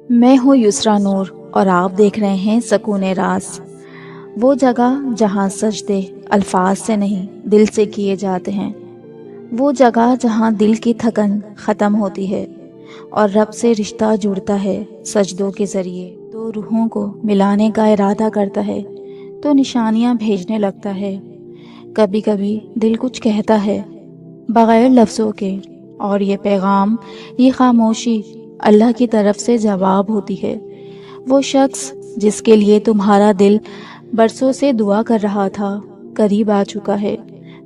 میں ہوں یسرا نور اور آپ دیکھ رہے ہیں سکون راز، وہ جگہ جہاں سجدے الفاظ سے نہیں دل سے کیے جاتے ہیں، وہ جگہ جہاں دل کی تھکن ختم ہوتی ہے اور رب سے رشتہ جڑتا ہے سجدوں کے ذریعے۔ دو روحوں کو ملانے کا ارادہ کرتا ہے تو نشانیاں بھیجنے لگتا ہے۔ کبھی کبھی دل کچھ کہتا ہے بغیر لفظوں کے، اور یہ پیغام، یہ خاموشی اللہ کی طرف سے جواب ہوتی ہے۔ وہ شخص جس کے لیے تمہارا دل برسوں سے دعا کر رہا تھا قریب آ چکا ہے۔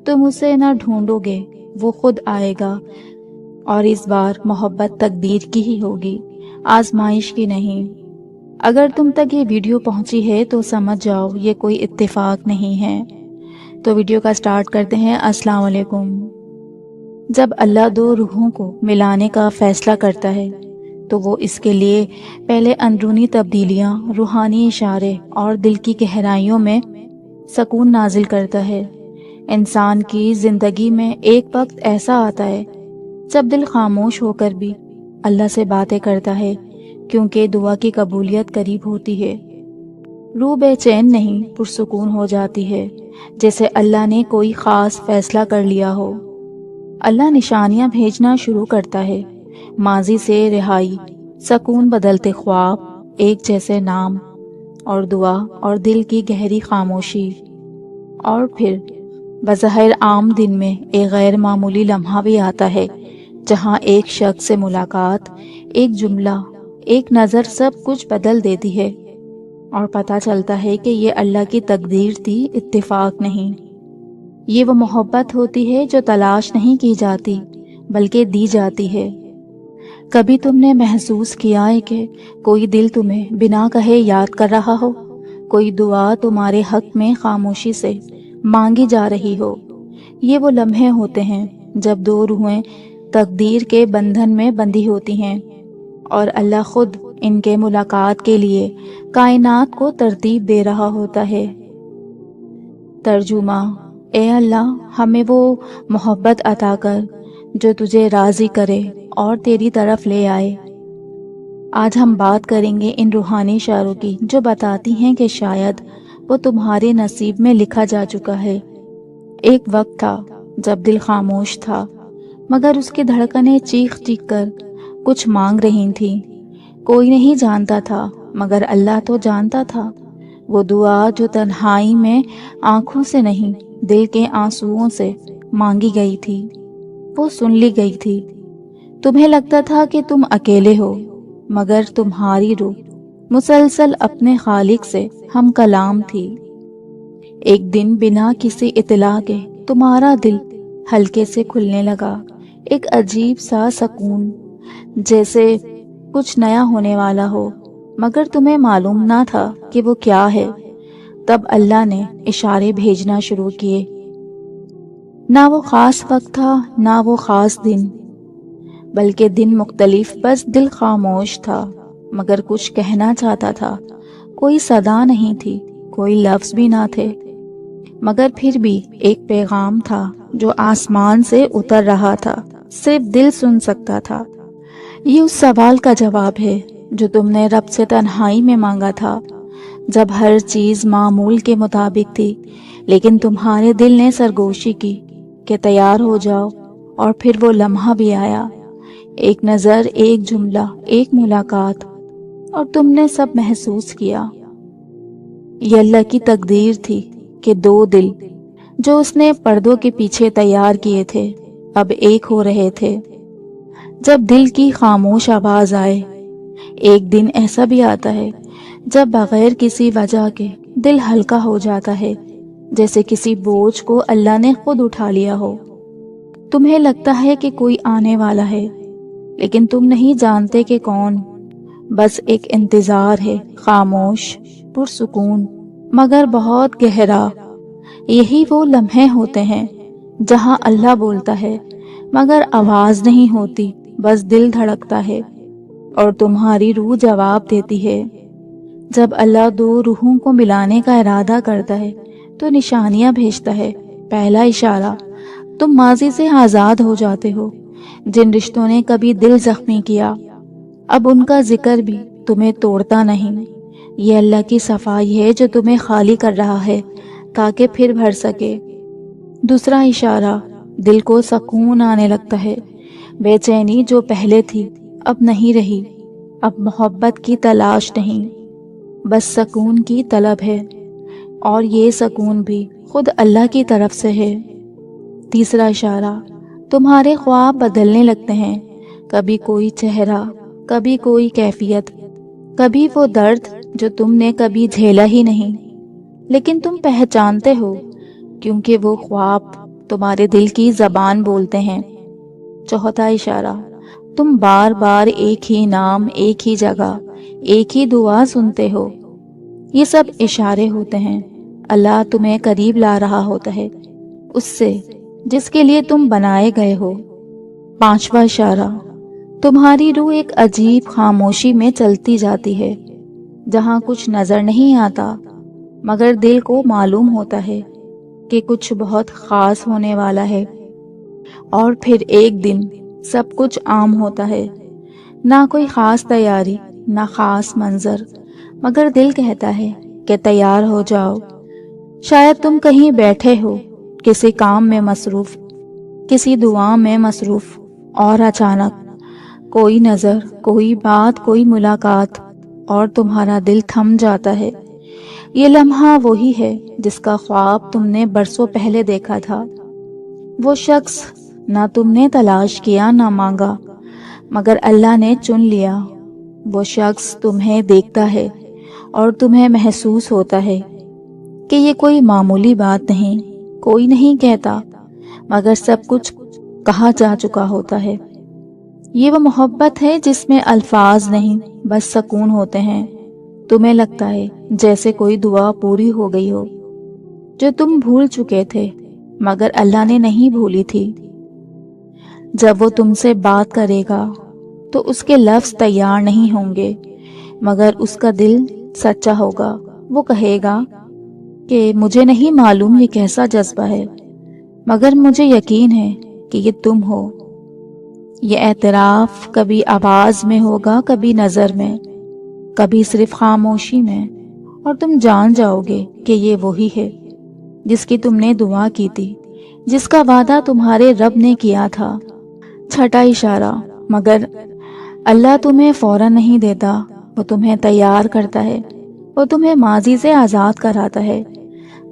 تم اسے نہ ڈھونڈو گے، وہ خود آئے گا، اور اس بار محبت تقدیر کی ہی ہوگی، آزمائش کی نہیں۔ اگر تم تک یہ ویڈیو پہنچی ہے تو سمجھ جاؤ یہ کوئی اتفاق نہیں ہے۔ تو ویڈیو کا سٹارٹ کرتے ہیں۔ السلام علیکم۔ جب اللہ دو روحوں کو ملانے کا فیصلہ کرتا ہے تو وہ اس کے لیے پہلے اندرونی تبدیلیاں، روحانی اشارے اور دل کی گہرائیوں میں سکون نازل کرتا ہے۔ انسان کی زندگی میں ایک وقت ایسا آتا ہے جب دل خاموش ہو کر بھی اللہ سے باتیں کرتا ہے، کیونکہ دعا کی قبولیت قریب ہوتی ہے۔ روح بے چین نہیں، پرسکون ہو جاتی ہے، جیسے اللہ نے کوئی خاص فیصلہ کر لیا ہو۔ اللہ نشانیاں بھیجنا شروع کرتا ہے، ماضی سے رہائی، سکون بدلتے خواب، ایک جیسے نام اور دعا اور دل کی گہری خاموشی۔ اور پھر بظاہر عام دن میں ایک غیر معمولی لمحہ بھی آتا ہے جہاں ایک شخص سے ملاقات، ایک جملہ، ایک نظر سب کچھ بدل دیتی ہے، اور پتہ چلتا ہے کہ یہ اللہ کی تقدیر تھی، اتفاق نہیں۔ یہ وہ محبت ہوتی ہے جو تلاش نہیں کی جاتی بلکہ دی جاتی ہے۔ کبھی تم نے محسوس کیا ہے کہ کوئی دل تمہیں بنا کہے یاد کر رہا ہو، کوئی دعا تمہارے حق میں خاموشی سے مانگی جا رہی ہو؟ یہ وہ لمحے ہوتے ہیں جب دو روحیں تقدیر کے بندھن میں بندھی ہوتی ہیں، اور اللہ خود ان کے ملاقات کے لیے کائنات کو ترتیب دے رہا ہوتا ہے۔ ترجمہ: اے اللہ، ہمیں وہ محبت عطا کر جو تجھے راضی کرے اور تیری طرف لے آئے۔ آج ہم بات کریں گے ان روحانی اشاروں کی جو بتاتی ہیں کہ شاید وہ تمہارے نصیب میں لکھا جا چکا ہے۔ ایک وقت تھا جب دل خاموش تھا، مگر اس کی دھڑکنیں چیخ چیخ کر کچھ مانگ رہی تھیں۔ کوئی نہیں جانتا تھا مگر اللہ تو جانتا تھا۔ وہ دعا جو تنہائی میں آنکھوں سے نہیں دل کے آنسوؤں سے مانگی گئی تھی، وہ سن لی گئی تھی۔ تمہیں لگتا تھا کہ تم اکیلے ہو، مگر تمہاری روح مسلسل اپنے خالق سے ہم کلام تھی۔ ایک دن بنا کسی اطلاع کے تمہارا دل ہلکے سے کھلنے لگا، ایک عجیب سا سکون، جیسے کچھ نیا ہونے والا ہو، مگر تمہیں معلوم نہ تھا کہ وہ کیا ہے۔ تب اللہ نے اشارے بھیجنا شروع کیے۔ نہ وہ خاص وقت تھا، نہ وہ خاص دن، بلکہ دن مختلف، بس دل خاموش تھا مگر کچھ کہنا چاہتا تھا۔ کوئی صدا نہیں تھی، کوئی لفظ بھی نہ تھے، مگر پھر بھی ایک پیغام تھا جو آسمان سے اتر رہا تھا، صرف دل سن سکتا تھا۔ یہ اس سوال کا جواب ہے جو تم نے رب سے تنہائی میں مانگا تھا، جب ہر چیز معمول کے مطابق تھی، لیکن تمہارے دل نے سرگوشی کی کہ تیار ہو جاؤ۔ اور پھر وہ لمحہ بھی آیا، ایک نظر، ایک جملہ، ایک ملاقات، اور تم نے سب محسوس کیا۔ یہ اللہ کی تقدیر تھی کہ دو دل جو اس نے پردوں کے پیچھے تیار کیے تھے اب ایک ہو رہے تھے۔ جب دل کی خاموش آواز آئے، ایک دن ایسا بھی آتا ہے جب بغیر کسی وجہ کے دل ہلکا ہو جاتا ہے، جیسے کسی بوجھ کو اللہ نے خود اٹھا لیا ہو۔ تمہیں لگتا ہے کہ کوئی آنے والا ہے، لیکن تم نہیں جانتے کہ کون۔ بس ایک انتظار ہے، خاموش، پرسکون، مگر بہت گہرا۔ یہی وہ لمحے ہوتے ہیں جہاں اللہ بولتا ہے مگر آواز نہیں ہوتی، بس دل دھڑکتا ہے اور تمہاری روح جواب دیتی ہے۔ جب اللہ دو روحوں کو ملانے کا ارادہ کرتا ہے تو نشانیاں بھیجتا ہے۔ پہلا اشارہ، تم ماضی سے آزاد ہو جاتے ہو۔ جن رشتوں نے کبھی دل زخمی کیا، اب ان کا ذکر بھی تمہیں توڑتا نہیں۔ یہ اللہ کی صفائی ہے جو تمہیں خالی کر رہا ہے تاکہ پھر بھر سکے۔ دوسرا اشارہ، دل کو سکون آنے لگتا ہے۔ بے چینی جو پہلے تھی اب نہیں رہی۔ اب محبت کی تلاش نہیں، بس سکون کی طلب ہے، اور یہ سکون بھی خود اللہ کی طرف سے ہے۔ تیسرا اشارہ، تمہارے خواب بدلنے لگتے ہیں، کبھی کوئی چہرہ، کبھی کوئی کیفیت، کبھی وہ درد جو تم نے کبھی جھیلا ہی نہیں، لیکن تم پہچانتے ہو کیونکہ وہ خواب تمہارے دل کی زبان بولتے ہیں۔ چوتھا اشارہ، تم بار بار ایک ہی نام، ایک ہی جگہ، ایک ہی دعا سنتے ہو۔ یہ سب اشارے ہوتے ہیں، اللہ تمہیں قریب لا رہا ہوتا ہے اس سے جس کے لیے تم بنائے گئے ہو۔ پانچواں اشارہ، تمہاری روح ایک عجیب خاموشی میں چلتی جاتی ہے، جہاں کچھ نظر نہیں آتا مگر دل کو معلوم ہوتا ہے کہ کچھ بہت خاص ہونے والا ہے۔ اور پھر ایک دن سب کچھ عام ہوتا ہے، نہ کوئی خاص تیاری، نہ خاص منظر، مگر دل کہتا ہے کہ تیار ہو جاؤ۔ شاید تم کہیں بیٹھے ہو، کسی کام میں مصروف، کسی دعا میں مصروف، اور اچانک کوئی نظر، کوئی بات، کوئی ملاقات، اور تمہارا دل تھم جاتا ہے۔ یہ لمحہ وہی ہے جس کا خواب تم نے برسوں پہلے دیکھا تھا۔ وہ شخص نہ تم نے تلاش کیا نہ مانگا، مگر اللہ نے چن لیا۔ وہ شخص تمہیں دیکھتا ہے اور تمہیں محسوس ہوتا ہے کہ یہ کوئی معمولی بات نہیں، کوئی نہیں کہتا مگر سب کچھ کہا جا چکا ہوتا ہے۔ یہ وہ محبت ہے جس میں الفاظ نہیں، بس سکون ہوتے ہیں۔ تمہیں لگتا ہے جیسے کوئی دعا پوری ہو گئی ہو جو تم بھول چکے تھے مگر اللہ نے نہیں بھولی تھی۔ جب وہ تم سے بات کرے گا تو اس کے لفظ تیار نہیں ہوں گے مگر اس کا دل سچا ہوگا۔ وہ کہے گا کہ مجھے نہیں معلوم یہ کیسا جذبہ ہے، مگر مجھے یقین ہے کہ یہ تم ہو۔ یہ اعتراف کبھی آواز میں ہوگا، کبھی نظر میں، کبھی صرف خاموشی میں، اور تم جان جاؤ گے کہ یہ وہی ہے جس کی تم نے دعا کی تھی، جس کا وعدہ تمہارے رب نے کیا تھا۔ چھٹا اشارہ، مگر اللہ تمہیں فوراً نہیں دیتا، وہ تمہیں تیار کرتا ہے، وہ تمہیں ماضی سے آزاد کراتا ہے،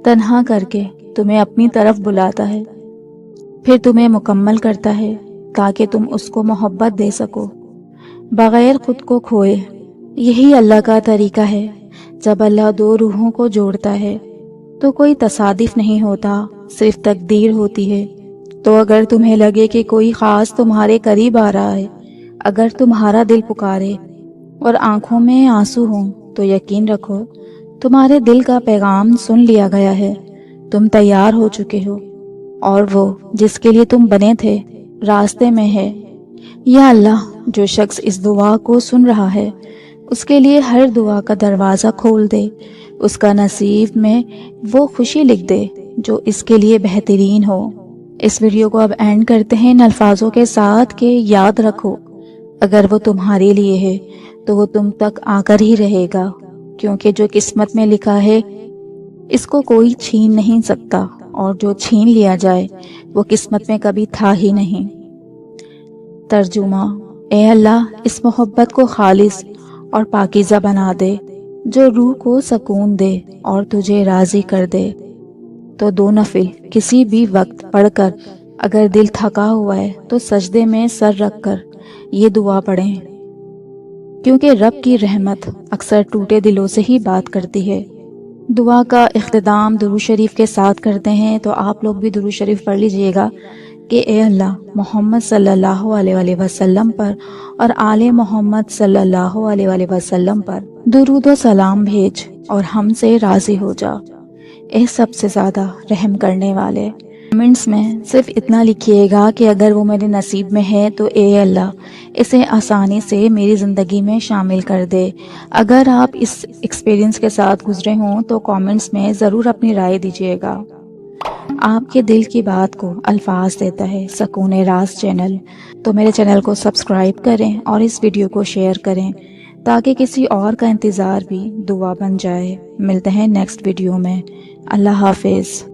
تنہا کر کے تمہیں اپنی طرف بلاتا ہے، پھر تمہیں مکمل کرتا ہے تاکہ تم اس کو محبت دے سکو بغیر خود کو کھوئے۔ یہی اللہ کا طریقہ ہے۔ جب اللہ دو روحوں کو جوڑتا ہے تو کوئی تصادف نہیں ہوتا، صرف تقدیر ہوتی ہے۔ تو اگر تمہیں لگے کہ کوئی خاص تمہارے قریب آ رہا ہے، اگر تمہارا دل پکارے اور آنکھوں میں آنسو ہوں، تو یقین رکھو تمہارے دل کا پیغام سن لیا گیا ہے، تم تیار ہو چکے ہو، اور وہ جس کے لیے تم بنے تھے راستے میں ہے۔ یا اللہ، جو شخص اس دعا کو سن رہا ہے اس کے لیے ہر دعا کا دروازہ کھول دے، اس کا نصیب میں وہ خوشی لکھ دے جو اس کے لیے بہترین ہو۔ اس ویڈیو کو اب اینڈ کرتے ہیں ان الفاظوں کے ساتھ کہ یاد رکھو، اگر وہ تمہارے لیے ہے تو وہ تم تک آ کر ہی رہے گا، کیونکہ جو قسمت میں لکھا ہے اس کو کوئی چھین نہیں سکتا، اور جو چھین لیا جائے وہ قسمت میں کبھی تھا ہی نہیں۔ ترجمہ: اے اللہ، اس محبت کو خالص اور پاکیزہ بنا دے جو روح کو سکون دے اور تجھے راضی کر دے۔ تو دو نفل کسی بھی وقت پڑھ کر اگر دل تھکا ہوا ہے تو سجدے میں سر رکھ کر یہ دعا پڑھیں، کیونکہ رب کی رحمت اکثر ٹوٹے دلوں سے ہی بات کرتی ہے۔ دعا کا اختتام درود شریف کے ساتھ کرتے ہیں، تو آپ لوگ بھی درود شریف پڑھ لیجئے گا کہ اے اللہ، محمد صلی اللہ علیہ وآلہ وسلم پر اور آل محمد صلی اللہ علیہ وآلہ وسلم پر درود و سلام بھیج اور ہم سے راضی ہو جا، اے سب سے زیادہ رحم کرنے والے۔ کمنٹس میں صرف اتنا لکھیے گا کہ اگر وہ میرے نصیب میں ہے تو اے اللہ اسے آسانی سے میری زندگی میں شامل کر دے۔ اگر آپ اس ایکسپیرینس کے ساتھ گزرے ہوں تو کامنٹس میں ضرور اپنی رائے دیجیے گا۔ آپ کے دل کی بات کو الفاظ دیتا ہے سکون راز چینل، تو میرے چینل کو سبسکرائب کریں اور اس ویڈیو کو شیئر کریں تاکہ کسی اور کا انتظار بھی دعا بن جائے۔ ملتے ہیں نیکسٹ ویڈیو میں۔ اللہ حافظ۔